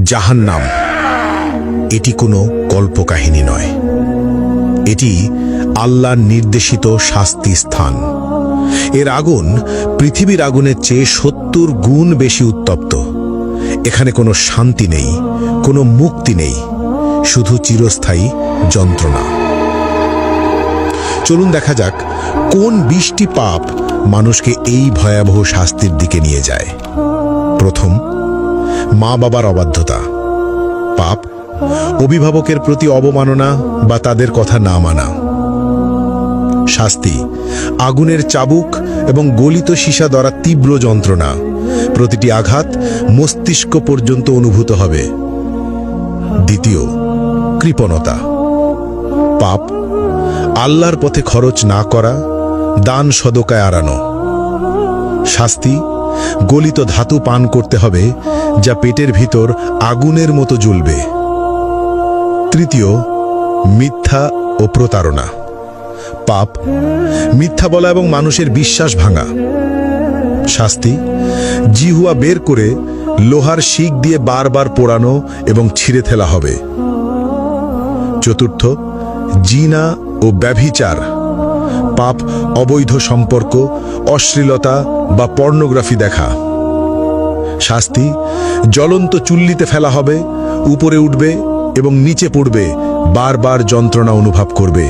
জাহান্নাম এটি কোনো কল্পকাহিনী নয়, এটি আল্লাহর নির্দেশিত শাস্তি স্থান। এর আগুন পৃথিবীর আগুনের চেয়ে ৭০ গুণ বেশি উত্তপ্ত। এখানে কোনো শান্তি নেই, কোনো মুক্তি নেই, শুধু চিরস্থায়ী যন্ত্রণা। চলুন দেখা যাক কোন ২০টি পাপ মানুষকে এই ভয়াবহ শাস্তির দিকে নিয়ে যায়। প্রথম, মা বাবার অবাধ্যতা। পাপ অভিভাবকের প্রতি অবমাননা বা তাদের কথা না মানা। শাস্তি আগুনের চাবুক এবং গলিত সীসা দ্বারা তীব্র যন্ত্রণা। প্রতিটি আঘাত মস্তিষ্ক পর্যন্ত অনুভূত হবে। দ্বিতীয়, কৃপণতা। পাপ আল্লাহর পথে খরচ না করা, দান সদকায় আড়ানো। শাস্তি গলিত ধাতু পান করতে হবে, যা পেটের ভিতর আগুনের মতো জ্বলবে। তৃতীয়, মিথ্যা ও প্রতারণা। পাপ মিথ্যা বলা এবং মানুষের বিশ্বাস ভাঙা। শাস্তি জিহুয়া বের করে লোহার শিক দিয়ে বারবার পোড়ানো এবং ছিঁড়ে ফেলা হবে। চতুর্থ, জিনা ও ব্যভিচার। পাপ অবৈধ সম্পর্ক, অশ্লীলতা বা পর্নোগ্রাফি দেখা। শাস্তি জ্বলন্ত চুল্লিতে ফেলা হবে, উপরে উঠবে এবং নিচে পড়বে, বারবার যন্ত্রণা অনুভব করবে।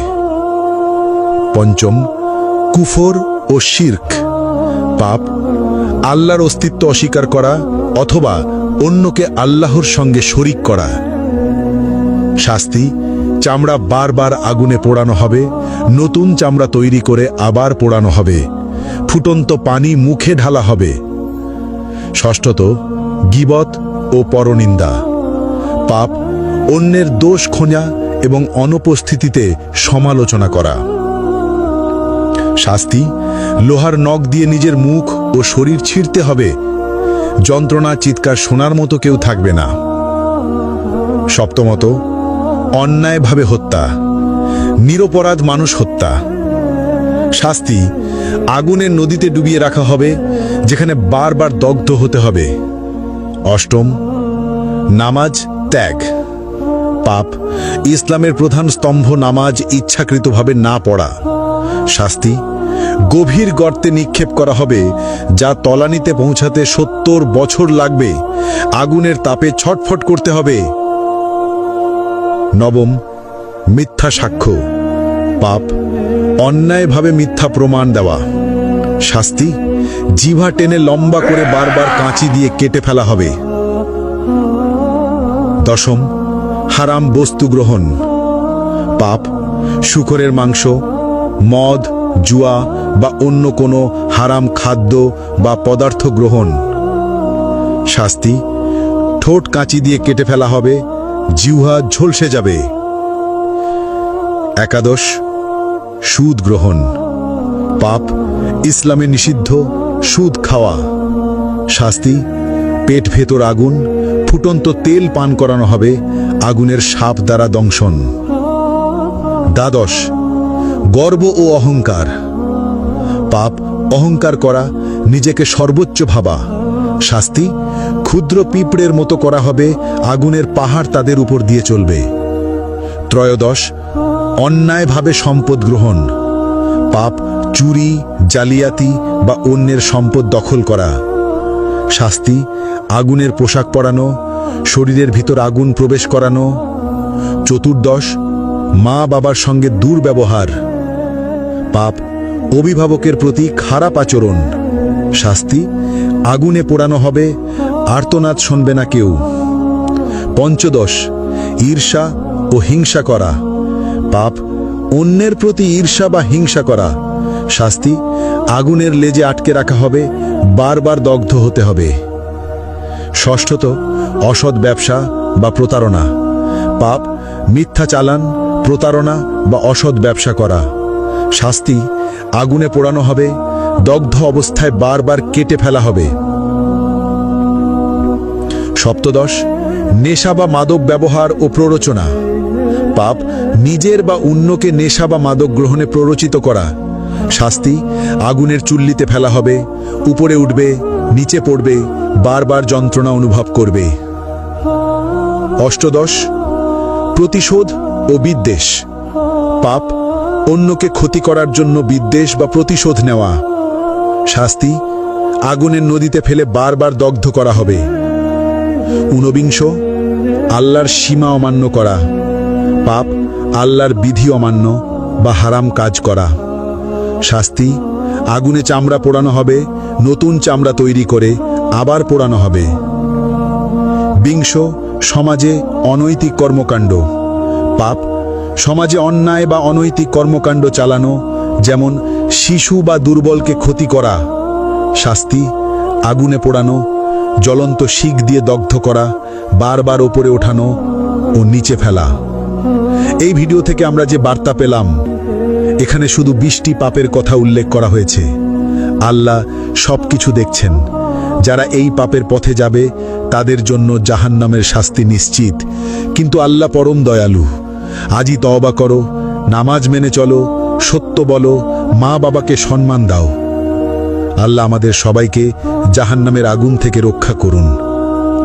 পঞ্চম, কুফর ও শিরক। পাপ আল্লাহর অস্তিত্ব অস্বীকার করা অথবা অন্যকে আল্লাহর সঙ্গে শরিক করা। শাস্তি চামড়া বারবার আগুনে পোড়ানো হবে, নতুন চামড়া তৈরি করে আবার পোড়ানো হবে, ফুটন্ত পানি মুখে ঢালা হবে। ষষ্ঠত, গীবত ও পরনিন্দা। পাপ অন্যের দোষ খোঁজা এবং অনুপস্থিতিতে সমালোচনা করা। শাস্তি লোহার নখ দিয়ে নিজের মুখ ও শরীর ছিঁড়তে হবে, যন্ত্রণা চিৎকার শোনার মতো কেউ থাকবে না। সপ্তমত, অন্যায়ভাবে হত্যা, নিরপরাধ মানুষ হত্যা। শাস্তি আগুনের নদীতে ডুবিয়ে রাখা হবে, যেখানে বারবার দগ্ধ হতে হবে। অষ্টম, নামাজ ত্যাগ। পাপ ইসলামের প্রধান স্তম্ভ নামাজ ইচ্ছাকৃতভাবে না পড়া। শাস্তি গভীর গর্তে নিক্ষেপ করা হবে, যা তলানিতে পৌঁছাতে ৭০ বছর লাগবে, আগুনের তাপে ছটফট করতে হবে। নবম, মিথ্যা সাক্ষ্য। পাপ অন্যায়ভাবে মিথ্যা প্রমাণ দেওয়া। শাস্তি জিহ্বা টেনে লম্বা করে বারবার কাঁচি দিয়ে কেটে ফেলা হবে। দশম, হারাম বস্তু গ্রহণ। পাপ শূকরের মাংস, মদ, জুয়া বা অন্য কোনো হারাম খাদ্য বা পদার্থ গ্রহণ। শাস্তি ঠোঁট কাঁচি দিয়ে কেটে ফেলা হবে, জিহ্বা ঝলসে যাবে। একাদশ, সুদ গ্রহণ। পাপ ইসলামে নিষিদ্ধ সুদ খাওয়া। শাস্তি পেট ভেতর আগুন, ফুটন্ত তেল পান করানো হবে, আগুনের সাপ দ্বারা দংশন। দ্বাদশ, গর্ব ও অহংকার। পাপ অহংকার করা, নিজেকে সর্বোচ্চ ভাবা। শাস্তি ক্ষুদ্র পিঁপড়ের মতো করা হবে, আগুনের পাহাড় তাদের উপর দিয়ে চলবে। ত্রয়োদশ, অন্যায়ভাবে সম্পদ গ্রহণ। পাপ চুরি, জালিয়াতি বা অন্যের সম্পদ দখল করা। শাস্তি আগুনের পোশাক পরানো, শরীরের ভিতর আগুন প্রবেশ করানো। চতুর্দশ, মা বাবার সঙ্গে দুর্ব্যবহার। পাপ অভিভাবকের প্রতি খারাপ আচরণ। শাস্তি আগুনে পোড়ানো হবে, আর্তনাদ শুনবে না কেউ। পঞ্চদশ, ঈর্ষা ও হিংসা করা। পাপ অন্যের প্রতি ঈর্ষা বা হিংসা করা। শাস্তি আগুনের লেজে আটকে রাখা হবে, বারবার দগ্ধ হতে হবে। ষষ্ঠত, অসৎ ব্যবসা বা প্রতারণা। পাপ মিথ্যা চালান, প্রতারণা বা অসৎ ব্যবসা করা। শাস্তি আগুনে পোড়ানো হবে, দগ্ধ অবস্থায় বারবার কেটে ফেলা হবে। সপ্তদশ, নেশা বা মাদক ব্যবহার ও প্ররোচনা। পাপ নিজের বা অন্যকে নেশা বা মাদক গ্রহণে প্ররোচিত করা। শাস্তি আগুনের চুল্লিতে ফেলা হবে, উপরে উঠবে, নিচে পড়বে, বারবার যন্ত্রণা অনুভব করবে। অষ্টদশ প্রতিশোধ ও বিদ্বেষ। পাপ অন্যকে ক্ষতি করার জন্য বিদ্বেষ বা প্রতিশোধ নেওয়া। শাস্তি আগুনের নদীতে ফেলে বারবার দগ্ধ করা হবে। ঊনবিংশ আল্লাহর সীমা অমান্য করা। পাপ আল্লাহর বিধি অমান্য বা হারাম কাজ করা। শাস্তি আগুনে চামড়া পোড়ানো হবে, নতুন চামড়া তৈরি করে আবার পোড়ানো হবে। বিংশ সমাজে অনৈতিক কর্মকাণ্ড। পাপ সমাজে অন্যায় বা অনৈতিক কর্মকাণ্ড চালানো, যেমন শিশু বা দুর্বলকে ক্ষতি করা। শাস্তি আগুনে পোড়ানো, জ্বলন্ত শিক দিয়ে দগ্ধ করা, বারবার ওপরে ওঠানো ও নিচে ফেলা। এই ভিডিও থেকে আমরা যে বার্তা পেলাম, এখানে শুধু 20টি পাপের কথা উল্লেখ করা হয়েছে। আল্লাহ সবকিছু দেখছেন। যারা এই পাপের পথে যাবে তাদের জন্য জাহান্নামের শাস্তি নিশ্চিত, কিন্তু আল্লাহ পরম দয়ালু। আজই তওবা করো, নামাজ মেনে চলো, সত্য বলো, মা বাবাকে সম্মান দাও। আল্লাহ আমাদের সবাইকে জাহান্নামের আগুন থেকে রক্ষা করুন।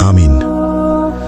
আমিন।